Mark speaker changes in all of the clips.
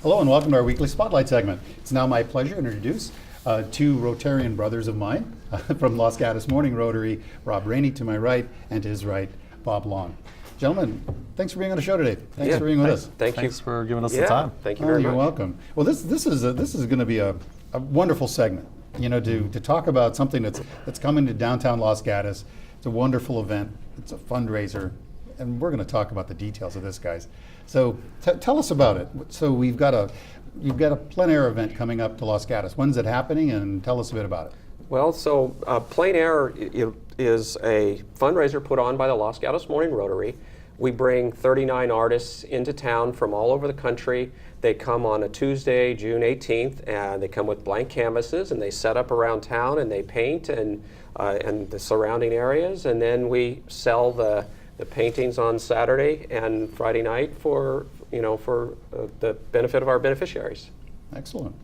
Speaker 1: Hello and welcome to our weekly Spotlight segment. It's now my pleasure to introduce two Rotarian brothers of mine from Los Gatos Morning Rotary, Rob Rainey to my right, and to his right, Bob Long. Gentlemen, thanks for being on the show today. Thanks for being with us.
Speaker 2: Thanks
Speaker 3: for giving us the time.
Speaker 2: Thank you very much.
Speaker 1: You're welcome. Well, this is going to be a wonderful segment. You know, to talk about something that's coming to downtown Los Gatos. It's a wonderful event. It's a fundraiser, and we're going to talk about the details of this, guys. So tell us about it. So you've got a plein air event coming up to Los Gatos. When's it happening, and tell us a bit about it.
Speaker 2: Well, so Plein Air is a fundraiser put on by the Los Gatos Morning Rotary. We bring 39 artists into town from all over the country. They come on a Tuesday, June 18th, and they come with blank canvases, and they set up around town, and they paint and the surrounding areas, and then we sell the paintings on Saturday and Friday night for the benefit of our beneficiaries.
Speaker 1: Excellent.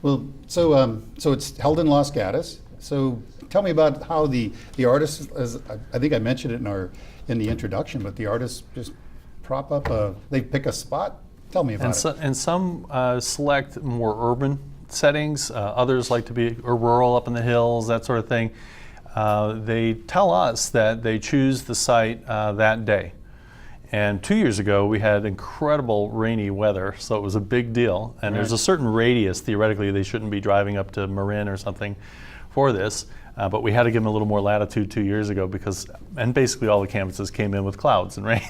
Speaker 1: Well, so it's held in Los Gatos. So tell me about how the artists, as I think I mentioned it in the introduction, but the artists just prop up they pick a spot. Tell me about it.
Speaker 3: And some select more urban settings. Others like to be rural, up in the hills, that sort of thing. They tell us that they choose the site that day. And 2 years ago, we had incredible rainy weather, so it was a big deal. And There's a certain radius, theoretically, they shouldn't be driving up to Marin or something for this. But we had to give them a little more latitude 2 years ago and basically all the canvases came in with clouds and rain.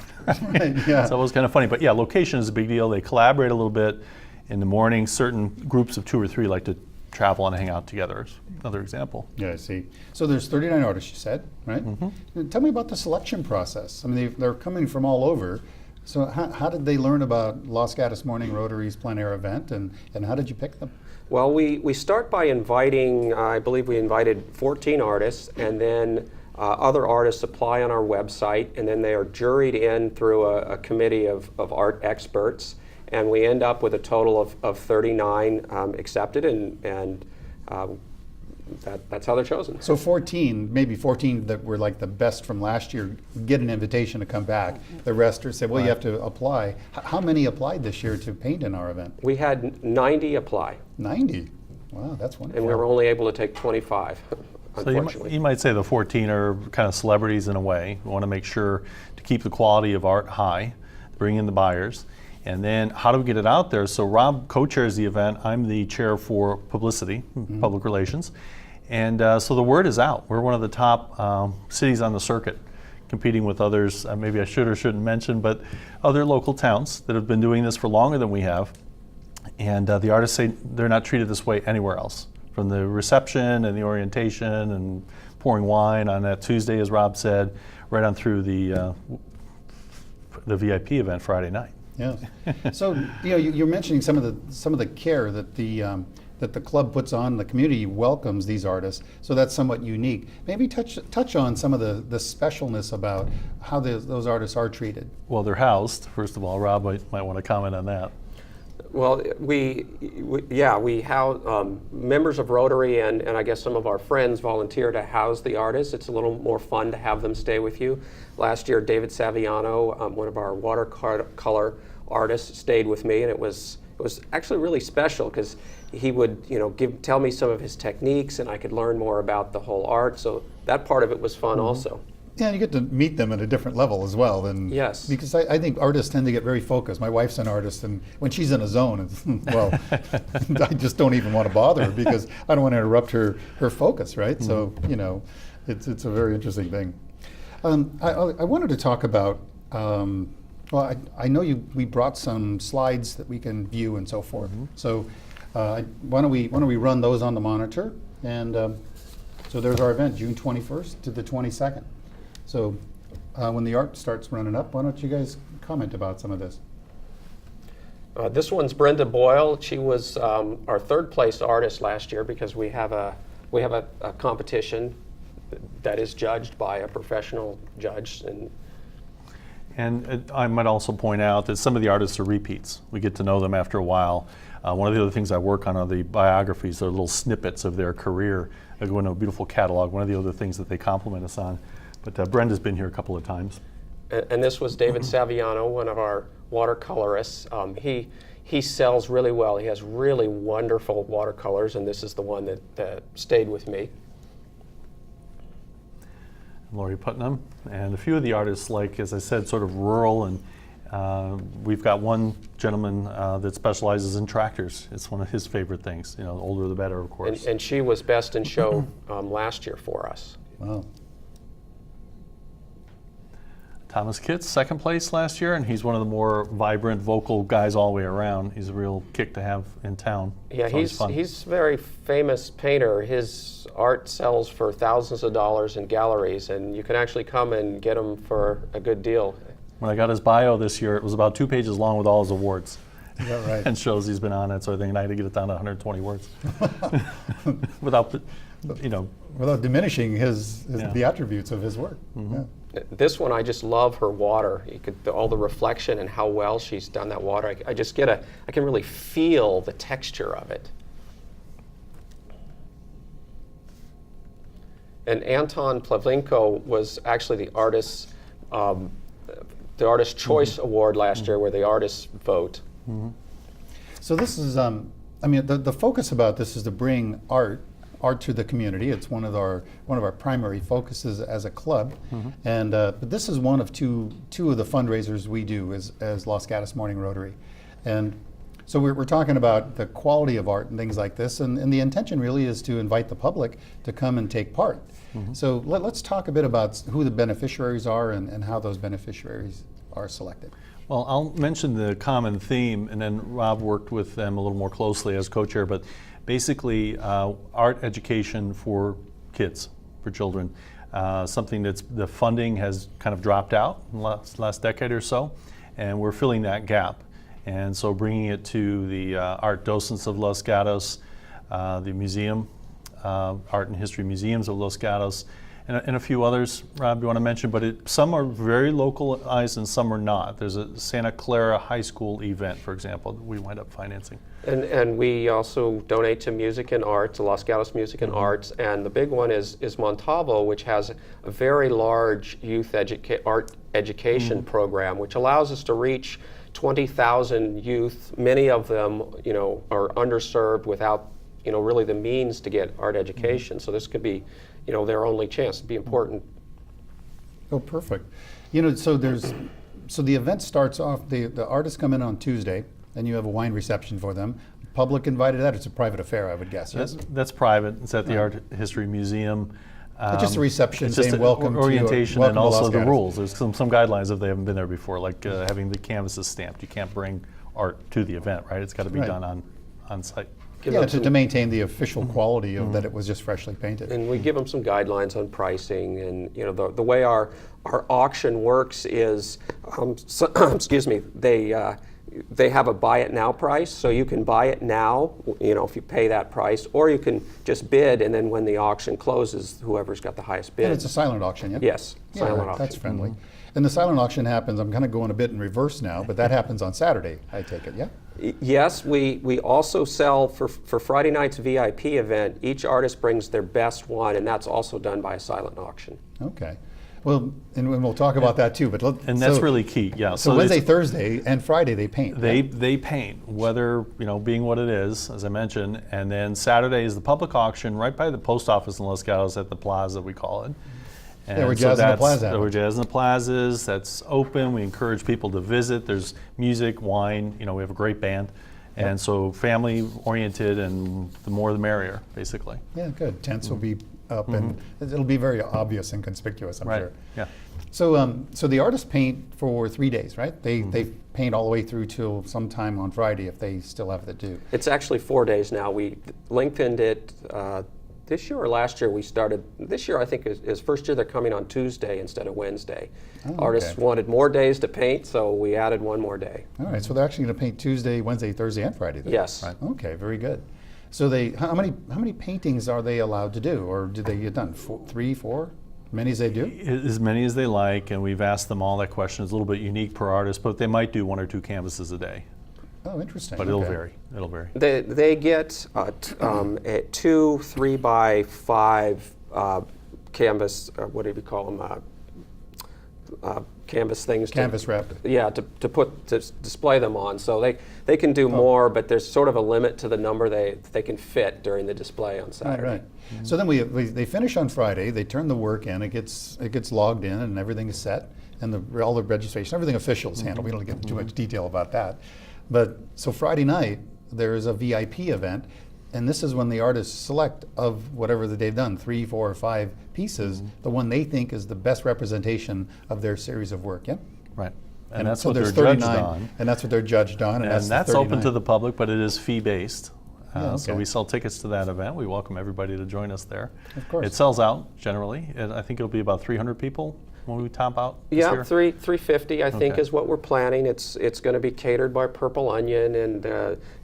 Speaker 1: Yeah.
Speaker 3: So it was kind of funny. But yeah, location is a big deal. They collaborate a little bit in the morning. Certain groups of 2 or 3 like to travel and hang out together. Another example.
Speaker 1: Yeah, I see. So there's 39 artists, you said, right?
Speaker 3: Mm-hmm.
Speaker 1: Tell me about the selection process. I mean, they're coming from all over. So how did they learn about Los Gatos Morning Rotary's plein air event, and how did you pick them?
Speaker 2: Well, we start by inviting, I believe we invited 14 artists, and then other artists apply on our website, and then they are juried in through a committee of art experts, and we end up with a total of 39 accepted, and that's how they're chosen.
Speaker 1: So maybe 14 that were like the best from last year get an invitation to come back. The rest are said, well, you have to apply. How many applied this year to paint in our event?
Speaker 2: We had 90 apply.
Speaker 1: 90? Wow, that's wonderful.
Speaker 2: And we were only able to take 25, unfortunately.
Speaker 3: So you might say the 14 are kind of celebrities in a way. We want to make sure to keep the quality of art high, bring in the buyers. And then how do we get it out there? So Rob co-chairs the event. I'm the chair for publicity, public relations. And so the word is out. We're one of the top cities on the circuit, competing with others, maybe I should or shouldn't mention, but other local towns that have been doing this for longer than we have. And the artists say they're not treated this way anywhere else. From the reception and the orientation and pouring wine on that Tuesday, as Rob said, right on through the VIP event Friday night.
Speaker 1: Yes. So you're mentioning some of the care that the club puts on. The community welcomes these artists, so that's somewhat unique. Maybe touch on some of the specialness about how those artists are treated.
Speaker 3: Well, they're housed. First of all, Rob might want to comment on that.
Speaker 2: Well, we house members of Rotary and I guess some of our friends volunteer to house the artists. It's a little more fun to have them stay with you. Last year, David Saviano, one of our watercolor artists, stayed with me, and it was actually really special because he would tell me some of his techniques, and I could learn more about the whole art. So that part of it was fun also.
Speaker 1: Yeah, you get to meet them at a different level as well.
Speaker 2: Yes.
Speaker 1: Because I think artists tend to get very focused. My wife's an artist, and when she's in a zone, I just don't even want to bother her because I don't want to interrupt her focus, right? So, it's a very interesting thing. I wanted to talk about, I know we brought some slides that we can view and so forth. So why don't we run those on the monitor? And so there's our event, June 21st to the 22nd. So when the art starts running up, why don't you guys comment about some of this?
Speaker 2: This one's Brenda Boyle. She was our third place artist last year because we have a competition that is judged by a professional judge.
Speaker 3: And I might also point out that some of the artists are repeats. We get to know them after a while. One of the other things I work on are the biographies. They're little snippets of their career. They go into a beautiful catalog. One of the other things that they compliment us on. But Brenda's been here a couple of times.
Speaker 2: And this was David Saviano, one of our watercolorist. He sells really well. He has really wonderful watercolors, and this is the one that stayed with me.
Speaker 3: Lori Putnam, and a few of the artists, like, as I said, sort of rural, and we've got one gentleman that specializes in tractors. It's one of his favorite things. The older the better, of course.
Speaker 2: And she was best in show last year for us.
Speaker 1: Wow.
Speaker 3: Thomas Kitts, second place last year, and he's one of the more vibrant, vocal guys all the way around. He's a real kick to have in town.
Speaker 2: Yeah,
Speaker 3: It's always fun.
Speaker 2: he's a very famous painter. His art sells for thousands of dollars in galleries, and you can actually come and get him for a good deal.
Speaker 3: When I got his bio this year, it was about 2 pages long with all his awards.
Speaker 1: Is that right?
Speaker 3: And shows he's been on it, sort of thing, and I had to get it down to 120 words. Without,
Speaker 1: Without diminishing
Speaker 3: Yeah.
Speaker 1: the attributes of his work. Yeah.
Speaker 2: This one, I just love her water. All the reflection and how well she's done that water. I can really feel the texture of it. And Anton Plavlenko was actually the artist choice award last year, where the artists vote.
Speaker 1: So this is, the focus about this is to bring art to the community. It's one of our primary focuses as a club, and but this is one of two of the fundraisers we do as Los Gatos Morning Rotary, and so we're talking about the quality of art and things like this, and the intention really is to invite the public to come and take part. So let's talk a bit about who the beneficiaries are and how those beneficiaries are selected.
Speaker 3: Well, I'll mention the common theme, and then Rob worked with them a little more closely as co-chair, but basically art education for kids, for children. Something that's, the funding has kind of dropped out in the last decade or so, and we're filling that gap. And so bringing it to the art docents of Los Gatos, the museum, art and history museums of Los Gatos, and a few others, Rob, you want to mention, but some are very localized and some are not. There's a Santa Clara High School event, for example, that we wind up financing.
Speaker 2: And we also donate to Music and Arts, to Los Gatos Music and Arts, and the big one is Montalvo, which has a very large youth art education program, which allows us to reach 20,000 youth. Many of them, are underserved without, really the means to get art education. So this could be, their only chance. It'd be important.
Speaker 1: Oh, perfect. So the event starts off, the artists come in on Tuesday, and you have a wine reception for them. Public invited to that? It's a private affair, I would guess, yes?
Speaker 3: That's private. It's at the Art History Museum.
Speaker 1: It's just a reception
Speaker 3: It's just
Speaker 1: saying
Speaker 3: an
Speaker 1: welcome
Speaker 3: orientation
Speaker 1: welcome
Speaker 3: and
Speaker 1: to Los
Speaker 3: also the
Speaker 1: Gatos.
Speaker 3: rules. There's some guidelines if they haven't been there before, like having the canvases stamped. You can't bring art to the event, right? It's got to be
Speaker 1: Right.
Speaker 3: done on site.
Speaker 1: Yeah, to maintain the official quality of that it was just freshly painted.
Speaker 2: And we give them some guidelines on pricing, and the way our auction works is, excuse me, they have a buy it now price, so you can buy it now, if you pay that price, or you can just bid, and then when the auction closes, whoever's got the highest bid.
Speaker 1: And it's a silent auction, yeah?
Speaker 2: Yes, silent auction.
Speaker 1: That's friendly. And the silent auction happens, I'm kind of going a bit in reverse now, but that happens on Saturday, I take it, yeah?
Speaker 2: Yes, we also sell for Friday night's VIP event. Each artist brings their best one, and that's also done by a silent auction.
Speaker 1: Okay. Well, and we'll talk about that too, but
Speaker 3: That's really key, yeah.
Speaker 1: So Wednesday, Thursday, and Friday they paint.
Speaker 3: They paint, weather being what it is, as I mentioned, and then Saturday is the public auction right by the post office in Los Gatos at the plaza, we call it. And
Speaker 1: we're jazzing the plaza.
Speaker 3: We're jazzing the plazas. That's open. We encourage people to visit. There's music, wine. We have a great band, and so family oriented, and the more the merrier, basically.
Speaker 1: Yeah, good. Tents will be up, and it'll be very obvious and conspicuous, I'm
Speaker 3: Right.
Speaker 1: sure.
Speaker 3: Yeah.
Speaker 1: So the artists paint for 3 days, right? They paint all the way through till sometime on Friday if they still have to do.
Speaker 2: It's actually 4 days now. We lengthened it this year or last year. We started this year. I think is first year they're coming on Tuesday instead of Wednesday.
Speaker 1: Oh,
Speaker 2: Artists
Speaker 1: okay.
Speaker 2: wanted more days to paint, so we added one more day.
Speaker 1: All right, so they're actually going to paint Tuesday, Wednesday, Thursday, and Friday then?
Speaker 2: Yes.
Speaker 3: Right.
Speaker 1: Okay, very good. So how many paintings are they allowed to do, or do they get done? 3, 4? Many as they do?
Speaker 3: As many as they like, and we've asked them all that question. It's a little bit unique per artist, but they might do 1 or 2 canvases a day.
Speaker 1: Oh, interesting.
Speaker 3: But it'll
Speaker 1: Okay.
Speaker 3: vary. It'll vary.
Speaker 2: They get a 2 3x5 canvas. What do you call them? canvas things.
Speaker 1: Canvas wrap.
Speaker 2: Yeah, to display them on. So they can do more, but there's sort of a limit to the number they can fit during the display on Saturday.
Speaker 1: Right. So then they finish on Friday. They turn the work in. It gets logged in, and everything is set, and all the registration, everything officials handle. We don't get into too much detail about that. But so Friday night there is a VIP event, and this is when the artists select of whatever that they've done, 3, 4, or 5 pieces, the one they think is the best representation of their series of work. Yeah.
Speaker 3: Right. And that's
Speaker 1: so
Speaker 3: what they're
Speaker 1: there's
Speaker 3: judged
Speaker 1: 39,
Speaker 3: on.
Speaker 1: and that's what they're judged on, and
Speaker 3: that's
Speaker 1: the
Speaker 3: open to
Speaker 1: 39.
Speaker 3: the public, but it is fee-based.
Speaker 1: Yeah,
Speaker 3: So
Speaker 1: okay.
Speaker 3: we sell tickets to that event. We welcome everybody to join us there.
Speaker 1: Of course.
Speaker 3: It sells out generally. I think it'll be about 300 people when we top out this
Speaker 2: Yeah,
Speaker 3: year.
Speaker 2: 350 I think
Speaker 3: Okay.
Speaker 2: is what we're planning. It's going to be catered by Purple Onion, and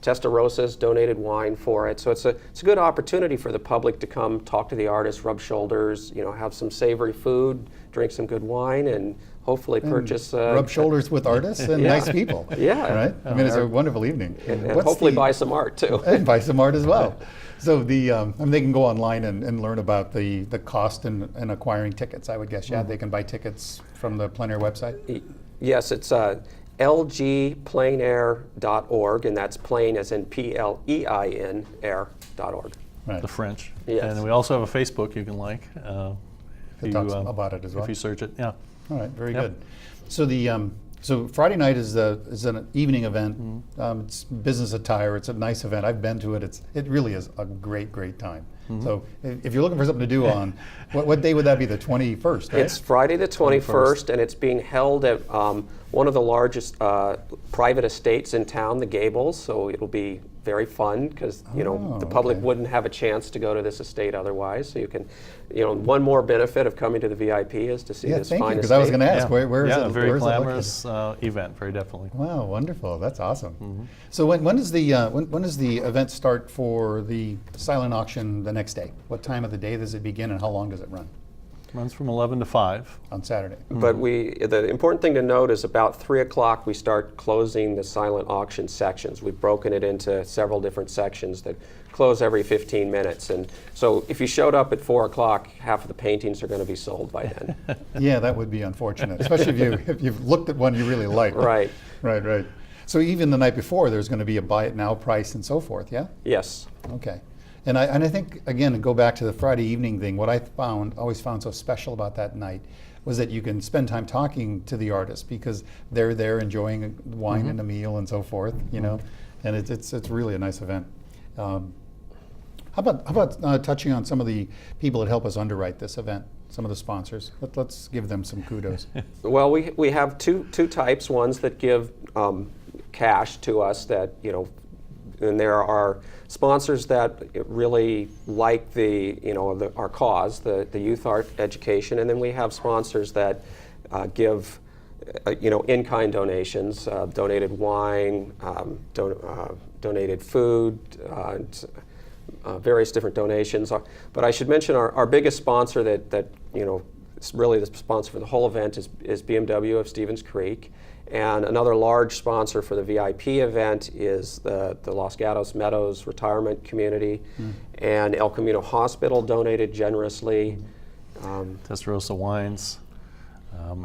Speaker 2: Testarosa's donated wine for it. So it's a good opportunity for the public to come talk to the artists, rub shoulders, have some savory food, drink some good wine, and hopefully purchase.
Speaker 1: Rub shoulders with artists and
Speaker 2: Yeah.
Speaker 1: nice people.
Speaker 2: Yeah.
Speaker 1: Right? I mean, it's a wonderful evening.
Speaker 2: and
Speaker 1: What's
Speaker 2: hopefully
Speaker 1: the-
Speaker 2: buy some art too.
Speaker 1: and buy some art as well. So they can go online and learn about the cost and acquiring tickets, I would guess. Yeah, they can buy tickets from the Plein Air website.
Speaker 2: Yes, it's lgpleinair.org, and that's plain as in PLEIN air.org.
Speaker 1: Right.
Speaker 3: The French.
Speaker 2: Yes.
Speaker 3: And we also have a Facebook you can like.
Speaker 1: It talks about it as well.
Speaker 3: If you search it, yeah.
Speaker 1: All right, very
Speaker 3: Yep.
Speaker 1: good. So so Friday night is an evening event. It's business attire. It's a nice event. I've been to it. It really is a great time. So if you're looking for something to do on, what day would that be? The 21st, right?
Speaker 2: It's Friday the 21st, and it's being held at one of the largest private estates in town, the Gables. So it'll be very fun because the public
Speaker 1: okay.
Speaker 2: wouldn't have a chance to go to this estate otherwise. So you can, one more benefit of coming to the VIP is to see
Speaker 1: Yeah,
Speaker 2: this
Speaker 1: thank you,
Speaker 2: fine
Speaker 1: because
Speaker 2: estate.
Speaker 1: I was going to ask,
Speaker 3: Yeah.
Speaker 1: where is
Speaker 3: Yeah,
Speaker 1: it?
Speaker 3: a very
Speaker 1: where is it located?
Speaker 3: glamorous event, very definitely.
Speaker 1: Wow, wonderful. That's awesome. So when does the event start for the silent auction the next day? What time of the day does it begin, and how long does it run
Speaker 3: Runs from 11 to 5.
Speaker 1: on Saturday?
Speaker 2: But the important thing to note is about 3 o'clock we start closing the silent auction sections. We've broken it into several different sections that close every 15 minutes. And so if you showed up at 4 o'clock, half of the paintings are going to be sold by then.
Speaker 1: Yeah, that would be unfortunate, especially if you've looked at one you really like.
Speaker 2: Right.
Speaker 1: Right. So even the night before, there's going to be a buy it now price and so forth, yeah?
Speaker 2: Yes.
Speaker 1: Okay. And I think, again, to go back to the Friday evening thing, what I always found so special about that night was that you can spend time talking to the artists because they're there enjoying wine and a meal and so forth, and it's really a nice event. How about touching on some of the people that help us underwrite this event, some of the sponsors? Let's give them some kudos.
Speaker 2: Well, we have two types. Ones that give cash to us that, and there are sponsors that really like our cause, the youth art education, and then we have sponsors that give in-kind donations, donated wine, donated food, various different donations. But I should mention our biggest sponsor that is really the sponsor for the whole event is BMW of Stevens Creek. And another large sponsor for the VIP event is the Los Gatos Meadows Retirement Community, and El Camino Hospital donated generously.
Speaker 3: Testarosa Wines,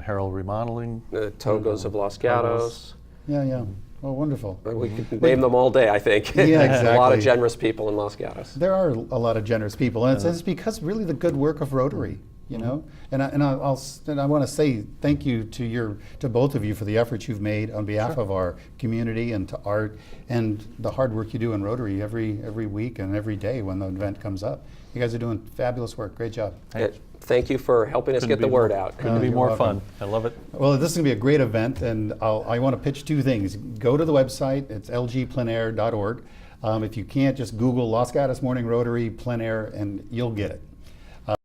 Speaker 3: Harold Remodeling.
Speaker 2: The Togos of Los Gatos.
Speaker 1: Yeah. Oh, wonderful.
Speaker 2: We could name them all day, I think.
Speaker 1: Yeah,
Speaker 2: A lot of
Speaker 1: exactly.
Speaker 2: generous people in Los Gatos.
Speaker 1: There are a lot of generous people, and it's because really the good work of Rotary, And I want to say thank you to both of you for the efforts you've made on behalf of our community and to art, and the hard work you do in Rotary every week and every day when the event comes up. You guys are doing fabulous work. Great job.
Speaker 2: Thank you for helping us
Speaker 3: Couldn't
Speaker 2: get the
Speaker 3: be
Speaker 2: word
Speaker 3: more-
Speaker 2: out.
Speaker 3: Couldn't be
Speaker 1: You're
Speaker 3: more
Speaker 1: welcome.
Speaker 3: fun. I love it.
Speaker 1: Well, this is going to be a great event, and I want to pitch two things. Go to the website. It's lgpleinair.org. If you can't, just Google Los Gatos Morning Rotary Plein Air, and you'll get it.